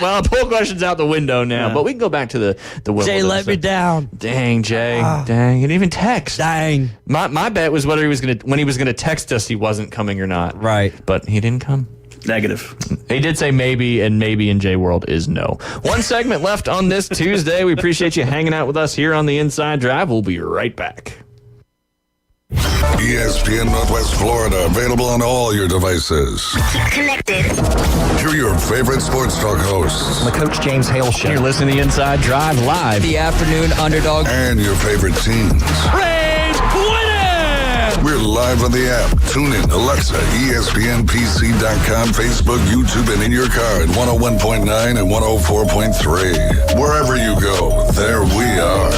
Well, poll question's out the window now, but we can go back to the Wimbledon. Jay let me down. Dang, Jay. Dang. He didn't even text. Dang. My bet was whether when he was gonna text us he wasn't coming or not. Right. But he didn't come. Negative. He did say maybe, and maybe in J World is no. One segment left on this Tuesday. We appreciate you hanging out with us here on the Inside Drive. We'll be right back. ESPN Northwest Florida, available on all your devices. Keep connected. Hear your favorite sports talk hosts The Coach James Hale Show. You're listening to the Inside Drive live. The afternoon underdog. and your favorite teams. Braves winning! We're live on the app. Tune in, Alexa, ESPNPC.com, Facebook, YouTube, and in your car at 101.9 and 104.3. Wherever you go, there we are.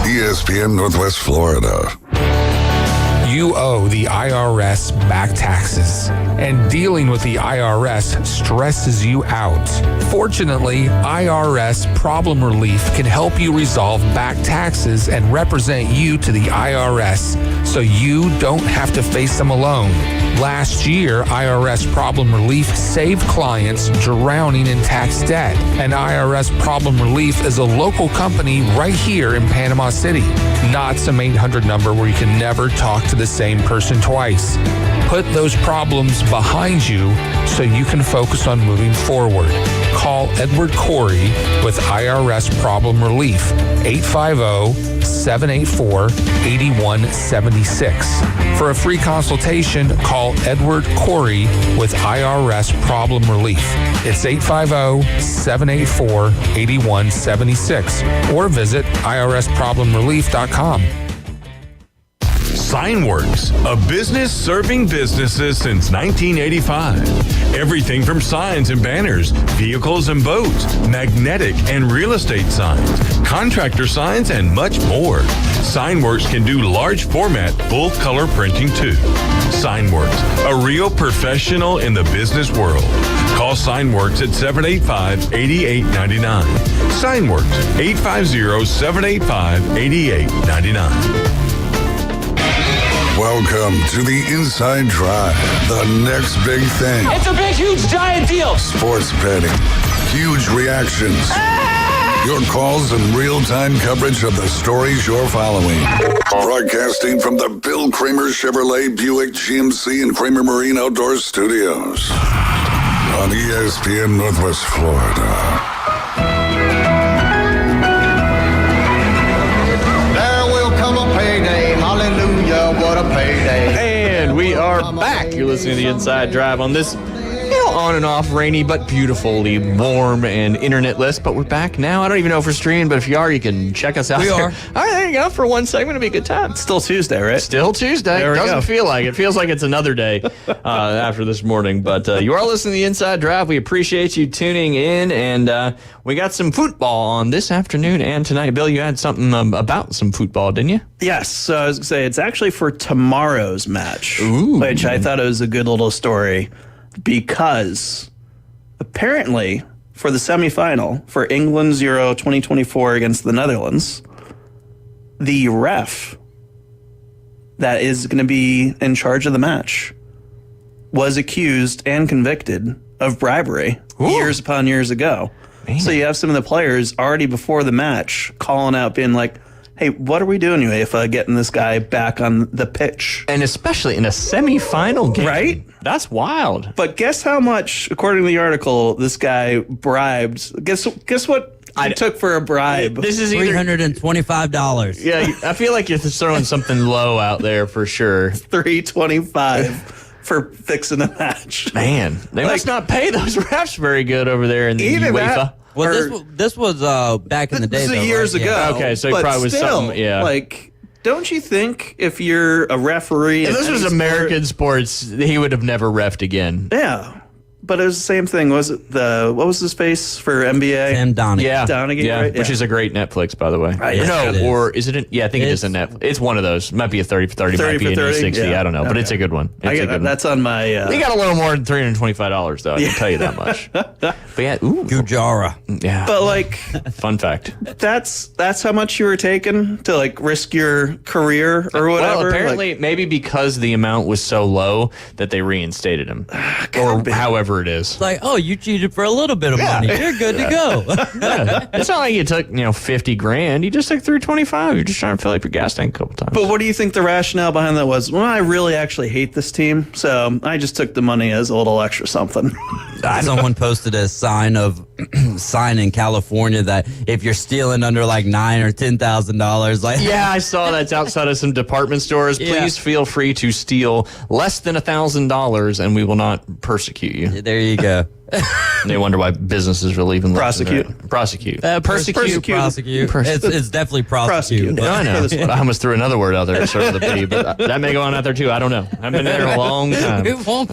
ESPN Northwest Florida. You owe the IRS back taxes, and dealing with the IRS stresses you out. Fortunately, IRS Problem Relief can help you resolve back taxes and represent you to the IRS so you don't have to face them alone. Last year, IRS Problem Relief saved clients drowning in tax debt. And IRS Problem Relief is a local company right here in Panama City, not some 800 number where you can never talk to the same person twice. Put those problems behind you so you can focus on moving forward. Call Edward Corey with IRS Problem Relief, 850-784-8176. For a free consultation, call Edward Corey with IRS Problem Relief. It's 850-784-8176 or visit irsproblemrelief.com. Signworks, a business serving businesses since 1985. Everything from signs and banners, vehicles and boats, magnetic and real estate signs, contractor signs, and much more. Signworks can do large format, full color printing too. Signworks, a real professional in the business world. Call Signworks at 785-8899. Signworks, 850-785-8899. Welcome to the Inside Drive, the next big thing. It's a big, huge, giant deal. Sports betting, huge reactions, your calls and real-time coverage of the stories you're following. Broadcasting from the Bill Kramer Chevrolet Buick GMC and Kramer Marine Outdoor Studios on ESPN Northwest Florida. There will come a payday. Hallelujah, what a payday. And we are back. You're listening to the Inside Drive on this, on and off rainy but beautifully warm and internetless. But we're back now. I don't even know if we're streaming, but if you are, you can check us out. We there. are. All right, there you go. For one segment, it'll be a good time. Still Tuesday, right? Still Tuesday. There we Doesn't go. feel like it. Feels like it's another day after this morning. But you are listening to the Inside Drive. We appreciate you tuning in, and we got some football on this afternoon and tonight. Bill, you had something about some football, didn't you? Yes. So I was going to say, it's actually for tomorrow's match, Ooh. which I thought it was a good little story because apparently for the semifinal for England's Euro 2024 against the Netherlands, the ref that is going to be in charge of the match was accused and convicted of bribery years upon years ago. Man. So you have some of the players already before the match calling out, being like, hey, what are we doing, UEFA, getting this guy back on the pitch? And especially in a semifinal game. Right? That's wild. But guess how much, according to the article, this guy bribed? Guess what he took for a bribe? This is either... $325. Yeah, I feel like you're throwing something low out there for sure. $325 for fixing a match. Man, they must not pay those refs very good over there in the Either UEFA. that, Well, this was back in the day, this is though, years right? ago. Yeah. Okay, so it but probably was still, something, yeah. Like, don't you think if you're a referee... If in this was any American sports, he would have never reffed again. Yeah. But it was the same thing. Was it what was his face for NBA? Sam Donaghy. Yeah, Donaghy, yeah, right? which Yeah. is a great Netflix, by the way. yes, no, it is. or is it? I think it is a It's- Netflix. It's one of those. Might be a 30 for 30. 30 might be for an 30, 60. yeah. I don't know, but Okay. it's a good one. It's I a get good that. one. That's on my... We got a little more than $325 though. I can tell you that much. But yeah, ooh, Gujara. yeah. But like, Fun fact. that's how much you were taking to like risk your career or whatever. Well, apparently, Like, maybe because the amount was so low that they reinstated him, or be. however whatever it is. It's like, oh, you cheated for a little bit of money. You're good to go. It's not like you took 50 grand. You just took $325. You're just trying to fill up your gas tank a couple times. But what do you think the rationale behind that was? Well, I really actually hate this team, so I just took the money as a little extra something. Someone posted a sign in California that if you're stealing under like $9,000 or $10,000, like Yeah, I saw that's outside of some department stores. Yeah. Please feel free to steal less than $1,000, and we will not persecute you. there you go. They wonder why businesses are leaving. Prosecute. Prosecute. Prosecute. It's definitely prosecute. Prosecute. No, I know. I almost threw another word out there, sort of the P, but that may go on out there too. I don't know. I've been there a long time. It won't.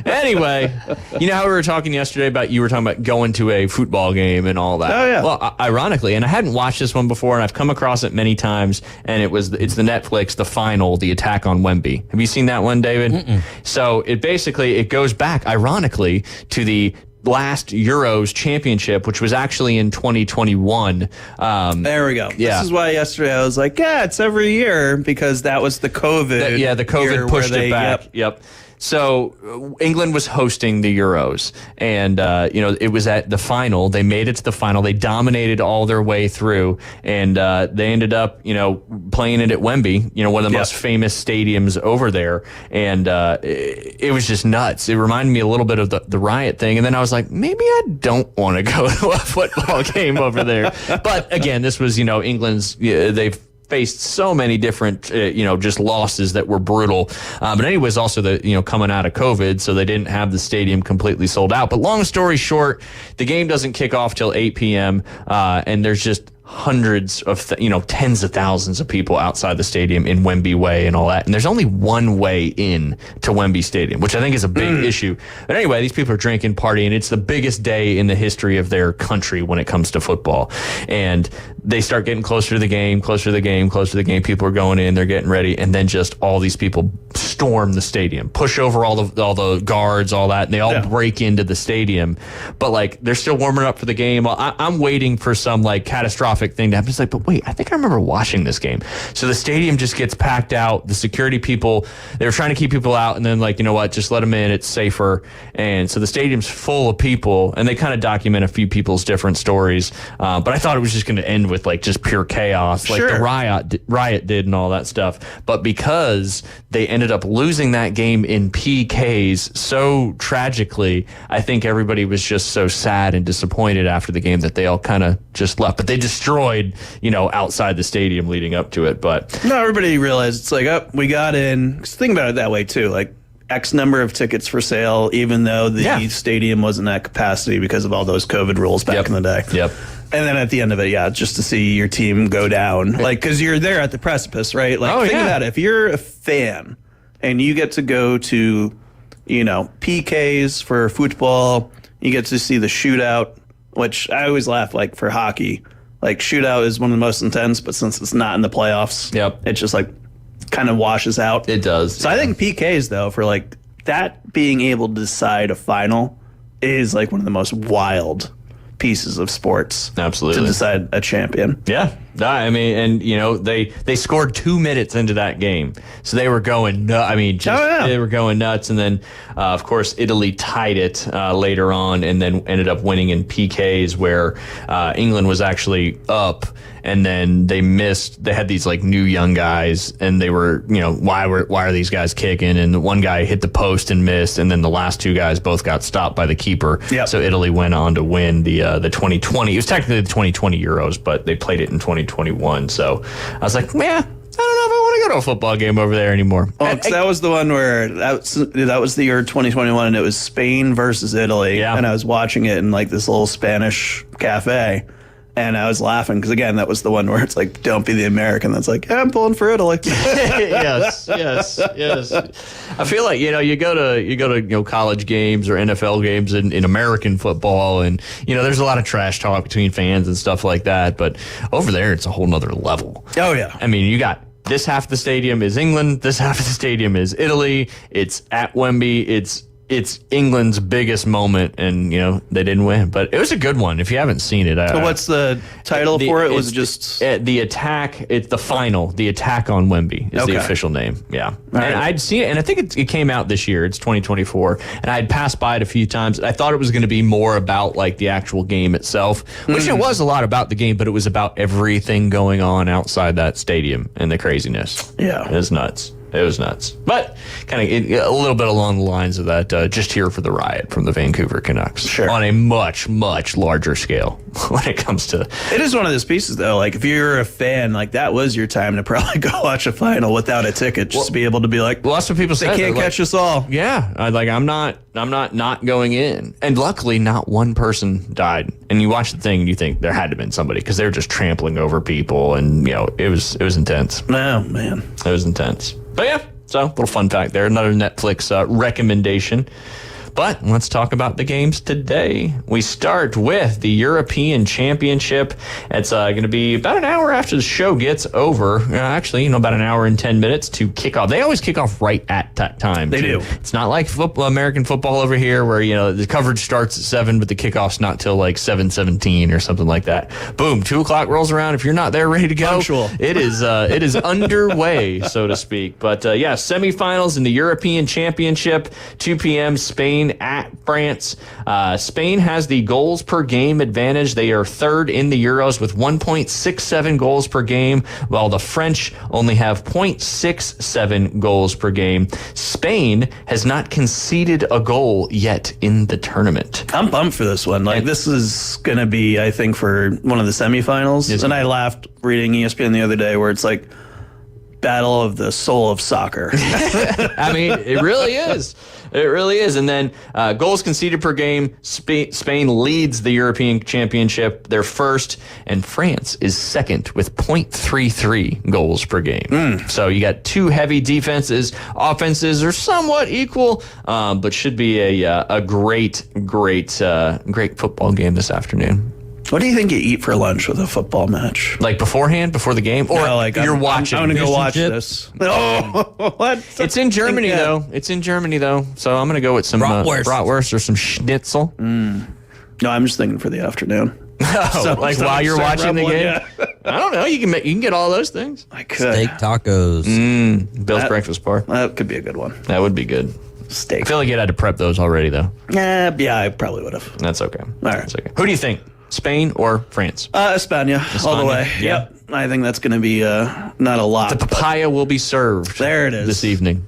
Anyway, you know how we were talking yesterday about you were talking about going to a football game and all that. Oh, yeah. Well, ironically, and I hadn't watched this one before, and I've come across it many times, and it's the Netflix, The Final, The Attack on Wembley. Have you seen that one, David? Mm-mm. So it goes back, ironically, to the last Euros championship, which was actually in 2021. There we go. Yeah. This is why yesterday I was like, yeah, it's every year, because that was the COVID. The COVID year pushed where it back. Yep. So England was hosting the Euros, and it was at the final. They made it to the final. They dominated all their way through, and they ended up, playing it at Wembley, one of the most famous stadiums over there. And it was just nuts. It reminded me a little bit of the riot thing. And then I was like, maybe I don't want to go to a football game over there. But again, this was, England's. They've faced so many different, just losses that were brutal. But anyways, also coming out of COVID, so they didn't have the stadium completely sold out. But long story short, the game doesn't kick off till 8 p.m. And there's just hundreds of, tens of thousands of people outside the stadium in Wembley Way and all that. And there's only one way in to Wembley Stadium, which I think is a big issue. But anyway, these people are drinking, partying. It's the biggest day in the history of their country when it comes to football. And they start getting closer to the game. People are going in, they're getting ready. And then just all these people storm the stadium, push over all the guards, all that. And they all break into the stadium. But they're still warming up for the game. I'm waiting for some catastrophic thing to happen. It's like, but wait, I think I remember watching this game. So the stadium just gets packed out. The security people, they were trying to keep people out, and then just let them in. It's safer. And so the stadium's full of people, and they kind of document a few people's different stories. But I thought it was just going to end with just pure chaos, like the riot did and all that stuff. But because they ended up losing that game in PKs so tragically, I think everybody was just so sad and disappointed after the game that they all kind of just left. But they destroyed, outside the stadium leading up to it. But no, everybody realized it's like, oh, we got in. 'Cause think about it that way too. X number of tickets for sale, even though the stadium wasn't at capacity because of all those COVID rules back in the day. Yep. And then at the end of it, just to see your team go down, because you're there at the precipice, right? Think about it. If you're a fan and you get to go to, PKs for football, you get to see the shootout, which I always laugh, for hockey. Shootout is one of the most intense, but since it's not in the playoffs, it just kind of washes out. It does. So I think PKs, though, for that being able to decide a final is one of the most wild pieces of sports. Absolutely. To decide a champion. Yeah. I mean, and they scored 2 minutes into that game, so they were going nuts. I mean, they were going nuts, and then of course Italy tied it later on, and then ended up winning in PKs, where England was actually up, and then they missed. They had these new young guys, and they were why are these guys kicking? And the one guy hit the post and missed, and then the last two guys both got stopped by the keeper. Yep. So Italy went on to win the 2020. It was technically the 2020 Euros, but they played it in 2021. So I was like, yeah, I don't know if I want to go to a football game over there anymore. Oh, that was the one where that was the year 2021, and it was Spain versus Italy. Yeah. And I was watching it in this little Spanish cafe, and I was laughing because again, that was the one where it's don't be the American that's I'm pulling for Italy. yes. I feel like you go to college games or NFL games in American football, and there's a lot of trash talk between fans and stuff like that. But over there, it's a whole nother level. Oh yeah. I mean, you got this half of the stadium is England, this half of the stadium is Italy. It's at Wembley. It's it's England's biggest moment, and they didn't win, but it was a good one. If you haven't seen it, So what's the title for it? Was it just the attack? It's the final. The attack on Wemby is the official name. Yeah, and I'd seen it, and I think it came out this year. It's 2024, and I'd passed by it a few times. I thought it was going to be more about like the actual game itself, which it was a lot about the game, but it was about everything going on outside that stadium and the craziness. Yeah. It was nuts. It was nuts. But kind of a little bit along the lines of that, just here for the riot from the Vancouver Canucks. Sure. On a much, much larger scale when it comes to... It is one of those pieces, though. Like, if you're a fan, like, that was your time to probably go watch a final without a ticket, just to be able to be like, Well, that's what people say. they can't catch us all. Yeah. I'm not going in. And luckily, not one person died. And you watch the thing and you think there had to have been somebody because they were just trampling over people. And, it was intense. No, man. It was intense. But yeah, so little fun fact there. Another Netflix recommendation. But let's talk about the games today. We start with the European Championship. It's going to be about an hour after the show gets over. Actually, about an hour and 10 minutes to kick off. They always kick off right at that time. They do. It's not like American football over here where, the coverage starts at 7, but the kickoff's not till like 7:17 or something like that. Boom, 2 o'clock rolls around. If you're not there ready to go, Punctual. it is underway, so to speak. But semifinals in the European Championship, 2 p.m. Spain at France. Spain has the goals per game advantage. They are third in the Euros with 1.67 goals per game, while the French only have 0.67 goals per game. Spain has not conceded a goal yet in the tournament. I'm pumped for this one. Like, this is going to be, I think, for one of the semifinals. And I laughed reading ESPN the other day where it's like, battle of the soul of soccer. I mean, it really is. It really is. And then goals conceded per game, Spain leads the European Championship. They're first, and France is second with 0.33 goals per game. So you got 2 heavy defenses. Offenses are somewhat equal, but should be a great football game this afternoon. What do you think you eat for lunch with a football match? Like beforehand, before the game, or No, like you're I'm watching? going to go Fish and watch chips? this. Oh, what? It's in Germany, Yeah. though. It's in Germany, though. So I'm going to go with some bratwurst or some schnitzel. No, I'm just thinking for the afternoon. Oh, like while you're watching the game? Yeah. I don't know. You can get all those things. I could. Steak tacos. Bill's That- breakfast bar. That could be a good one. That would be good. Steak. I feel like you had to prep those already, though. Yeah, I probably would have. That's okay. right. That's okay. Who do you think? Spain or France? España, all the España, way. yeah. Yep. I think that's going to be not a lot. The papaya will be served. There it is. This evening.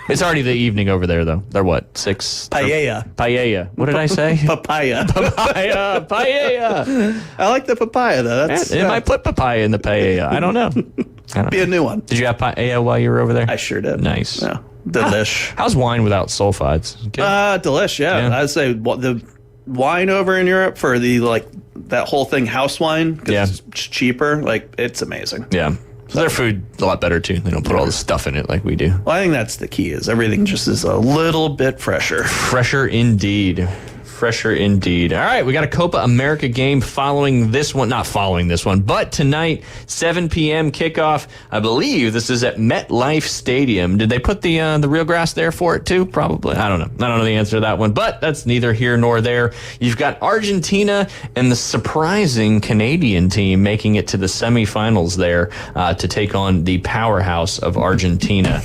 It's already the evening over there, though. They're what? 6? Paella. Paella. What did I say? Papaya. Papaya. Paella. I like the papaya, though. That's It might put papaya in the paella. I don't know. be a new one. Did you have paella while you were over there? I sure did. Nice. Yeah. Delish. How's wine without sulfides? Good. Delish, yeah. Yeah. I'd say the wine over in Europe for the, that whole thing, house wine, 'cause Yeah. it's cheaper. Like, it's amazing. Yeah. So their food a lot better too. They don't put all the stuff in it like we do. Well, I think that's the key, is everything just is a little bit fresher. Fresher indeed. Fresher indeed. All right, we got a Copa America game following this one. Not following this one, but tonight, 7 p.m. kickoff. I believe this is at MetLife Stadium. Did they put the real grass there for it too? Probably. I don't know. I don't know the answer to that one, but that's neither here nor there. You've got Argentina and the surprising Canadian team making it to the semifinals there to take on the powerhouse of Argentina.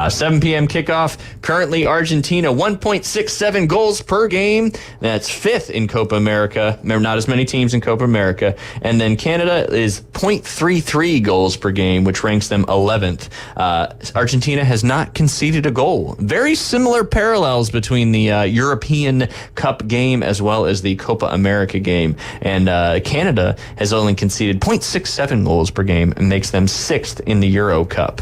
7 p.m. kickoff. Currently, Argentina 1.67 goals per game. That's 5th in Copa America. Remember, not as many teams in Copa America. And then Canada is 0.33 goals per game, which ranks them 11th. Argentina has not conceded a goal. Very similar parallels between the European Cup game as well as the Copa America game. And Canada has only conceded 0.67 goals per game and makes them 6th in the Euro Cup.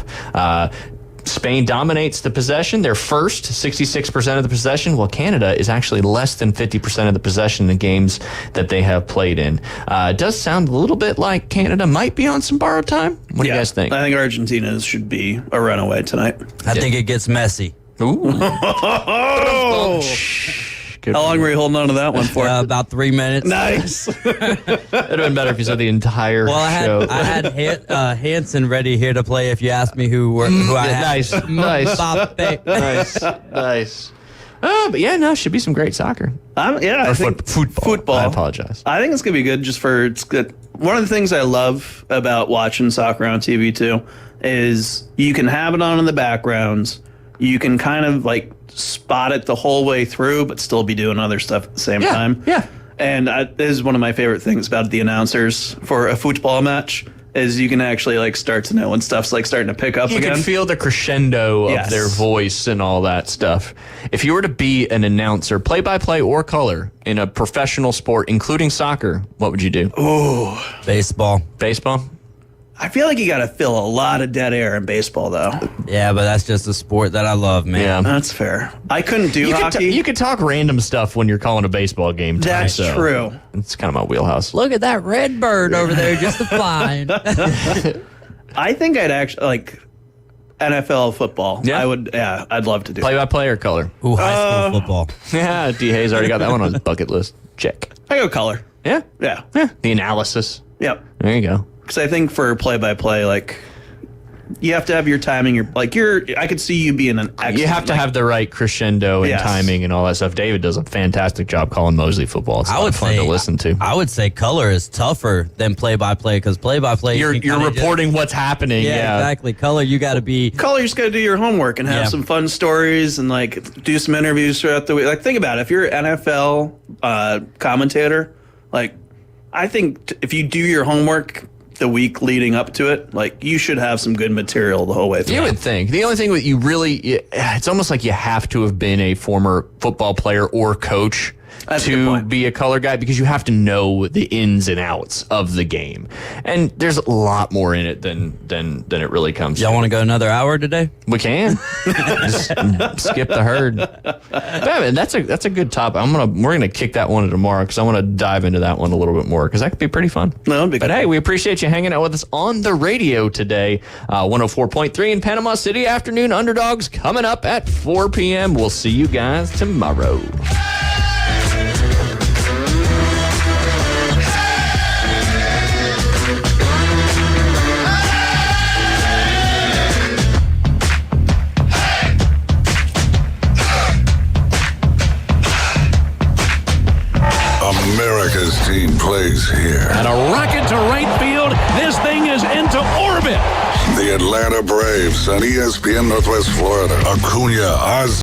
Spain dominates the possession. They're first, 66% of the possession, while Canada is actually less than 50% of the possession in the games that they have played in. It does sound a little bit like Canada might be on some borrowed time. What do you guys think? I think Argentina should be a runaway tonight. I think it gets messy. Ooh. Oh! Good How for long you. were you holding on to that one for? About 3 minutes. Nice. It'd have been better if you said the entire Well, show. I had Hanson ready here to play if you asked me who I had. Nice. Mbappe. Nice. But yeah, no, should be some great soccer. I think Football. I apologize. I think it's gonna be good it's good. One of the things I love about watching soccer on TV too is you can have it on in the background. You can kind of like spot it the whole way through, but still be doing other stuff at the same time. Yeah. And this is one of my favorite things about the announcers for a football match is you can actually like start to know when stuff's like starting to pick up You again. can feel the crescendo of Yes. their voice and all that stuff. If you were to be an announcer, play-by-play or color, in a professional sport, including soccer, what would you do? Baseball. Baseball? I feel like you got to fill a lot of dead air in baseball, though. Yeah, but that's just a sport that I love, man. Yeah. That's fair. I couldn't do You hockey. could talk random stuff when you're calling a baseball game. Ty, That's so true. It's kind of my wheelhouse. Look at that red bird over there just flying. I think I'd actually like NFL football. Yeah? I would. Yeah, I'd love to do. Play-by-play or color? Ooh, high school football. Yeah, D. Hayes already got that one on his bucket list. Check. I go color. Yeah? Yeah. Yeah. The analysis. Yep. There you go. Because I think for play-by-play, like you have to have your timing. I could see you being an excellent. You have to have the right crescendo and Yes. timing and all that stuff. David does a fantastic job calling Mosley football. It's a lot of fun to listen to. I would say color is tougher than play-by-play because play-by-play You're you can kinda reporting what's happening. Just, yeah, exactly. Color, you got to be. Color, you just got to do your homework and have Yeah. some fun stories and like do some interviews throughout the week. Like think about it. If you're an NFL commentator, like I think if you do your homework the week leading up to it, like you should have some good material the whole way through. You would think. The only thing that it's almost like you have to have been a former football player or coach That's a good to point. be a color guy because you have to know the ins and outs of the game. And there's a lot more in it than it really comes Y'all to. want to go another hour today? We can. Just skip the herd. But, I mean, that's a good topic. We're gonna kick that one tomorrow because I want to dive into that one a little bit more because that could be pretty fun. No, it'd be But good. hey, we appreciate you hanging out with us on the radio today. 104.3 in Panama City. Afternoon Underdogs coming up at 4 p.m. We'll see you guys tomorrow. America's team plays here. And a rocket to right field. This thing is into orbit. The Atlanta Braves on ESPN Northwest Florida. Acuna,